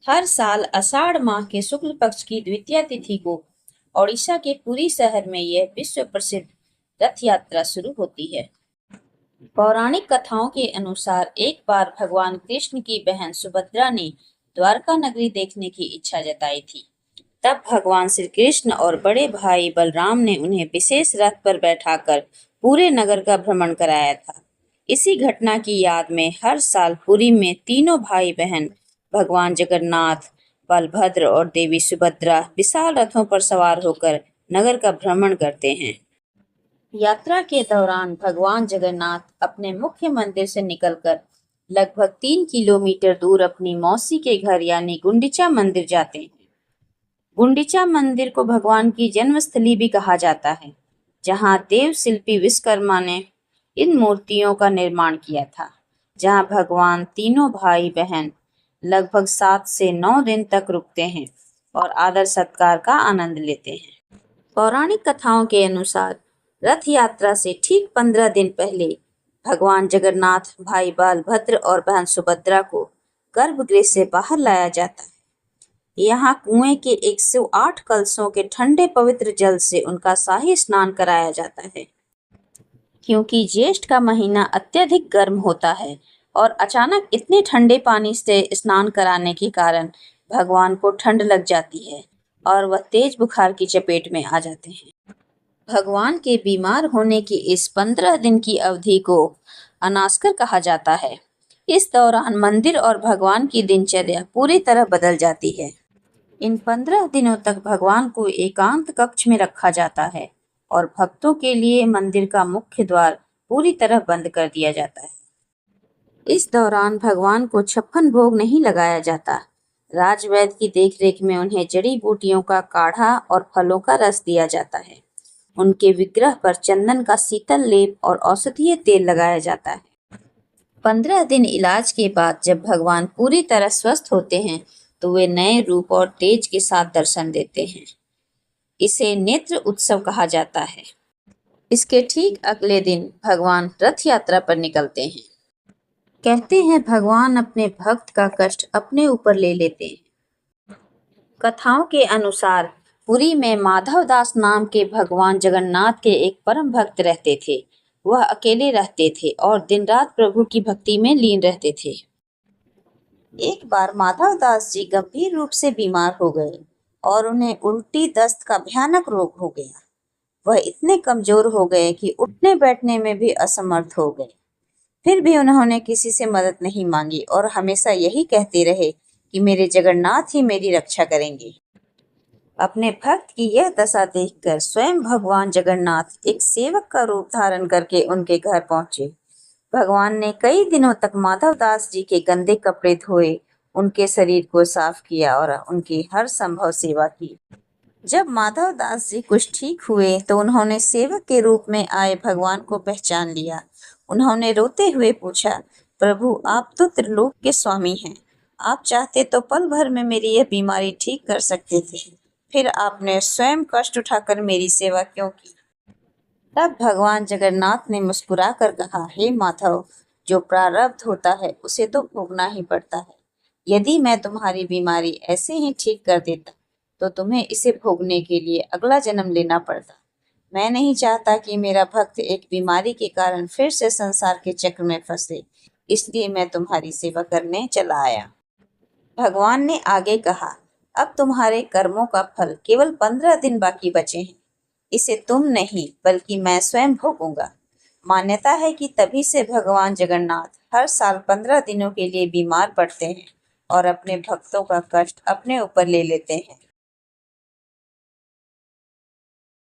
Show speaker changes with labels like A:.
A: हर साल आषाढ़ माह के शुक्ल पक्ष की द्वितीया तिथि को ओडिशा के पुरी शहर में यह विश्व प्रसिद्ध रथ यात्रा शुरू होती है। पौराणिक कथाओं के अनुसार एक बार भगवान कृष्ण की बहन सुभद्रा ने द्वारका नगरी देखने की इच्छा जताई थी। तब भगवान श्री कृष्ण और बड़े भाई बलराम ने उन्हें विशेष रथ पर बैठाकर पूरे नगर का भ्रमण कराया था। इसी घटना की याद में हर साल पुरी में तीनों भाई बहन भगवान जगन्नाथ, बलभद्र और देवी सुभद्रा विशाल रथों पर सवार होकर नगर का भ्रमण करते हैं। यात्रा के दौरान भगवान जगन्नाथ अपने मुख्य मंदिर से निकलकर लगभग 3 किलोमीटर दूर अपनी मौसी के घर यानी गुंडिचा मंदिर जाते हैं। गुंडिचा मंदिर को भगवान की जन्मस्थली भी कहा जाता है, जहां देव शिल्पी विश्वकर्मा ने इन मूर्तियों का निर्माण किया था। जहां भगवान तीनों भाई बहन लगभग 7 से 9 दिन तक रुकते हैं और आदर सत्कार का आनंद लेते हैं। पौराणिक कथाओं के अनुसार रथ यात्रा से ठीक 15 दिन पहले भगवान जगन्नाथ, भाई बलभद्र और बहन सुभद्रा को गर्भगृह से बाहर लाया जाता है। यहाँ कुएं के 108 कलशों के ठंडे पवित्र जल से उनका शाही स्नान कराया जाता है। क्योंकि ज्येष्ठ का महीना अत्यधिक गर्म होता है और अचानक इतने ठंडे पानी से स्नान कराने के कारण भगवान को ठंड लग जाती है और वह तेज बुखार की चपेट में आ जाते हैं। भगवान के बीमार होने की इस 15 दिन की अवधि को अनास्कर कहा जाता है। इस दौरान मंदिर और भगवान की दिनचर्या पूरी तरह बदल जाती है। इन 15 दिनों तक भगवान को एकांत कक्ष में रखा जाता है और भक्तों के लिए मंदिर का मुख्य द्वार पूरी तरह बंद कर दिया जाता है। इस दौरान भगवान को 56 भोग नहीं लगाया जाता। राजवैद्य की देखरेख में उन्हें जड़ी बूटियों का काढ़ा और फलों का रस दिया जाता है। उनके विग्रह पर चंदन का शीतल लेप और औषधीय तेल लगाया जाता है। 15 दिन इलाज के बाद जब भगवान पूरी तरह स्वस्थ होते हैं तो वे नए रूप और तेज के साथ दर्शन देते हैं। इसे नेत्र उत्सव कहा जाता है। इसके ठीक अगले दिन भगवान रथ यात्रा पर निकलते हैं। कहते हैं भगवान अपने भक्त का कष्ट अपने ऊपर ले लेते हैं। कथाओं के अनुसार पुरी में माधव दास नाम के भगवान जगन्नाथ के एक परम भक्त रहते थे। वह अकेले रहते थे और दिन रात प्रभु की भक्ति में लीन रहते थे। एक बार माधव दास जी गंभीर रूप से बीमार हो गए और उन्हें उल्टी दस्त का भयानक रोग हो गया। वह इतने कमजोर हो गए कि उठने बैठने में भी असमर्थ हो गए। फिर भी उन्होंने किसी से मदद नहीं मांगी और हमेशा यही कहते रहे कि मेरे जगन्नाथ ही मेरी रक्षा करेंगे। अपने भक्त की यह दशा देखकर स्वयं भगवान जगन्नाथ एक सेवक का रूप धारण करके उनके घर पहुंचे। भगवान ने कई दिनों तक माधव दास जी के गंदे कपड़े धोए, उनके शरीर को साफ किया और उनकी हर संभव सेवा की। जब माधव दास जी कुछ ठीक हुए तो उन्होंने सेवक के रूप में आए भगवान को पहचान लिया। उन्होंने रोते हुए पूछा, प्रभु आप तो त्रिलोक के स्वामी हैं, आप चाहते तो पल भर में मेरी यह बीमारी ठीक कर सकते थे, फिर आपने स्वयं कष्ट उठाकर मेरी सेवा क्यों की? तब भगवान जगन्नाथ ने मुस्कुरा कर कहा, हे माधव, जो प्रारब्ध होता है उसे तो भोगना ही पड़ता है। यदि मैं तुम्हारी बीमारी ऐसे ही ठीक कर देता तो तुम्हें इसे भोगने के लिए अगला जन्म लेना पड़ता। मैं नहीं चाहता कि मेरा भक्त एक बीमारी के कारण फिर से संसार के चक्र में फंसे, इसलिए मैं तुम्हारी सेवा करने चला आया। भगवान ने आगे कहा, अब तुम्हारे कर्मों का फल केवल 15 दिन बाकी बचे हैं। इसे तुम नहीं बल्कि मैं स्वयं भोगूंगा। मान्यता है कि तभी से भगवान जगन्नाथ हर साल 15 दिनों के लिए बीमार पड़ते हैं और अपने भक्तों का कष्ट अपने ऊपर ले लेते हैं।